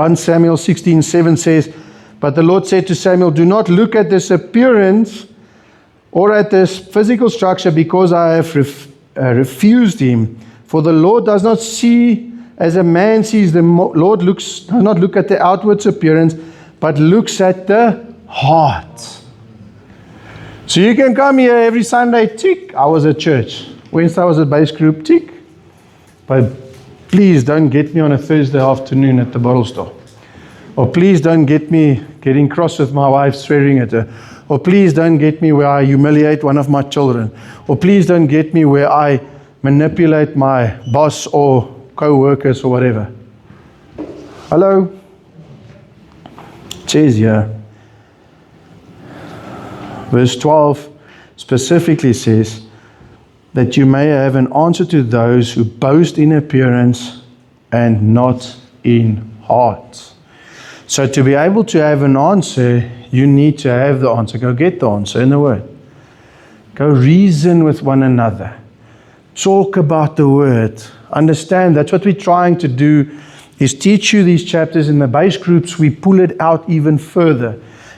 1 Samuel 16:7 says, "But the Lord said to Samuel, do not look at this appearance or at this physical structure, because I have refused him. For the Lord does not see as a man sees. The Lord does not look at the outward appearance, but looks at the heart." So you can come here every Sunday, tick, I was at church. Wednesday I was at base group, tick. But please don't get me on a Thursday afternoon at the bottle store. Or please don't get me getting cross with my wife, swearing at her. Or please don't get me where I humiliate one of my children. Or please don't get me where I manipulate my boss or co-workers or whatever. Hello? It says here, verse 12 specifically says that you may have an answer to those who boast in appearance and not in heart. So to be able to have an answer, you need to have the answer. Go get the answer in the Word. Go reason with one another. Talk about the Word. Understand that's what we're trying to do, is teach you these chapters. In the base groups, we pull it out even further.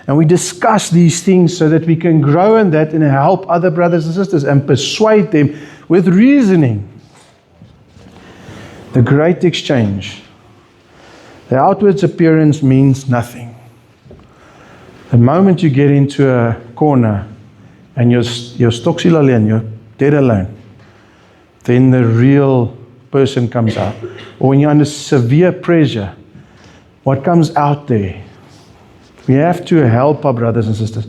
And we discuss these things so that we can grow in that and help other brothers and sisters and persuade them with reasoning. The great exchange. The outward appearance means nothing. The moment you get into a corner and you're stoksel alone, you're dead alone, then the real person comes out. Or when you're under severe pressure, what comes out there? We have to help our brothers and sisters.